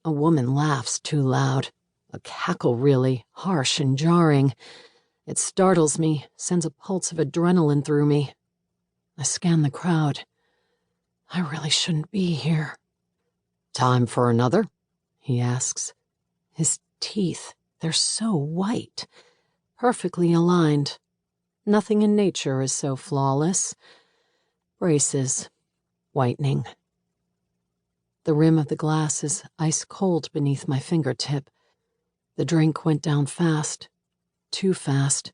A woman laughs too loud. A cackle, really, harsh and jarring. It startles me, sends a pulse of adrenaline through me. I scan the crowd. I really shouldn't be here. "Time for another?" he asks. His teeth, they're so white, perfectly aligned. Nothing in nature is so flawless. Braces, whitening. The rim of the glass is ice cold beneath my fingertip. The drink went down fast. Too fast.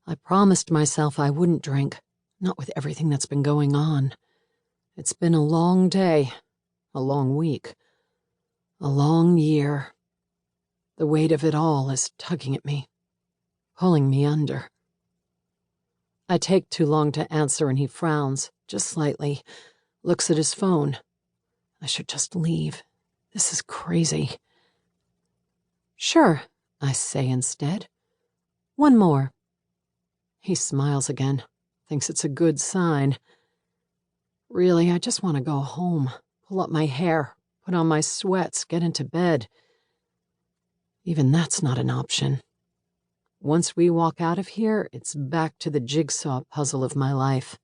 I promised myself I wouldn't drink, not with everything that's been going on. It's been a long day, a long week, a long year. The weight of it all is tugging at me, pulling me under. I take too long to answer and he frowns, just slightly, looks at his phone. I should just leave. This is crazy. "Sure," I say instead. "One more." He smiles again, thinks it's a good sign. Really, I just want to go home, pull up my hair, put on my sweats, get into bed. Even that's not an option. Once we walk out of here, it's back to the jigsaw puzzle of my life.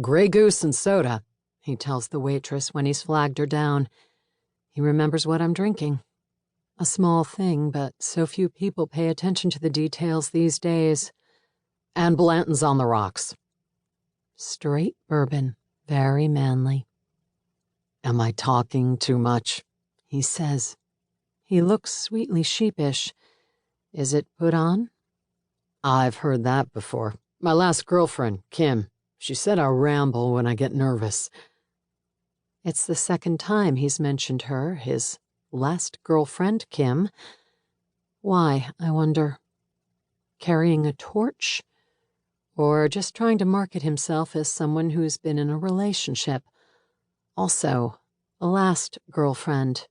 "Grey Goose and soda," he tells the waitress when he's flagged her down. He remembers what I'm drinking. A small thing, but so few people pay attention to the details these days. "And Blanton's on the rocks." Straight bourbon, very manly. "Am I talking too much?" he says. He looks sweetly sheepish. Is it put on? "I've heard that before. My last girlfriend, Kim, she said I ramble when I get nervous." It's the second time he's mentioned her, his last girlfriend, Kim. Why, I wonder? Carrying a torch? Or just trying to market himself as someone who's been in a relationship? Also, a last girlfriend.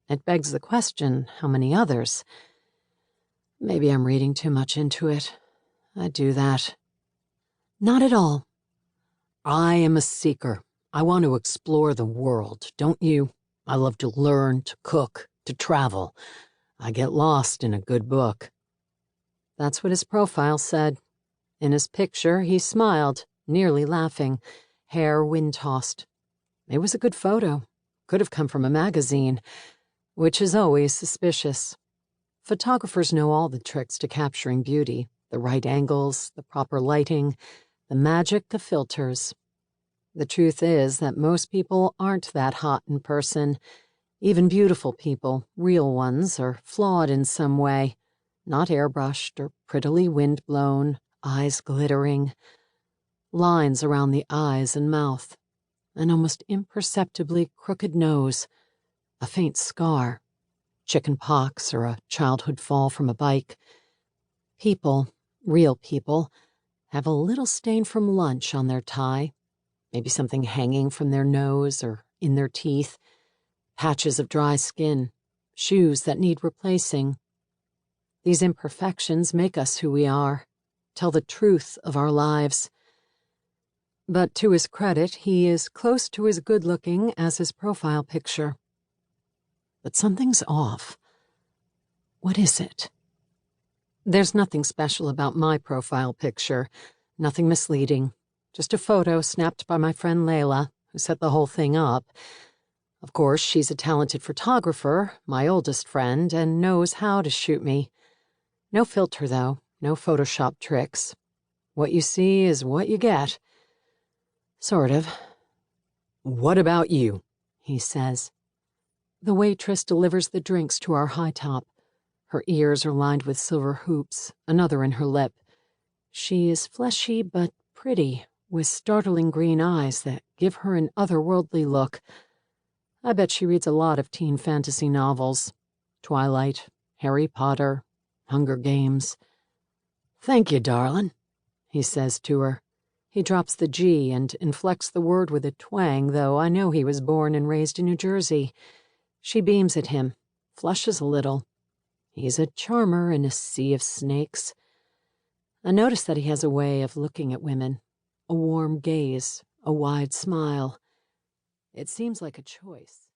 It begs the question, how many others? Maybe I'm reading too much into it. I do that. Not at all. "I am a seeker. I want to explore the world, don't you? I love to learn, to cook, to travel. I get lost in a good book." That's what his profile said. In his picture, he smiled, nearly laughing, hair wind-tossed. It was a good photo. Could have come from a magazine, which is always suspicious. Photographers know all the tricks to capturing beauty, the right angles, the proper lighting, the magic of filters. The truth is that most people aren't that hot in person. Even beautiful people, real ones, are flawed in some way, not airbrushed or prettily wind-blown, eyes glittering, lines around the eyes and mouth, an almost imperceptibly crooked nose, a faint scar, chicken pox or a childhood fall from a bike. People, real people, have a little stain from lunch on their tie, maybe something hanging from their nose or in their teeth, patches of dry skin, shoes that need replacing. These imperfections make us who we are, tell the truth of our lives. But to his credit, he is close to as good-looking as his profile picture. But something's off. What is it? There's nothing special about my profile picture, nothing misleading. Just a photo snapped by my friend Layla, who set the whole thing up. Of course, she's a talented photographer, my oldest friend, and knows how to shoot me. No filter, though, no Photoshop tricks. What you see is what you get. Sort of. "What about you?" he says. The waitress delivers the drinks to our high top. Her ears are lined with silver hoops, another in her lip. She is fleshy but pretty, with startling green eyes that give her an otherworldly look. I bet she reads a lot of teen fantasy novels. Twilight, Harry Potter, Hunger Games. "Thank you, darling," he says to her. He drops the G and inflects the word with a twang, though I know he was born and raised in New Jersey. She beams at him, flushes a little. He's a charmer in a sea of snakes. I notice that he has a way of looking at women, a warm gaze, a wide smile. It seems like a choice.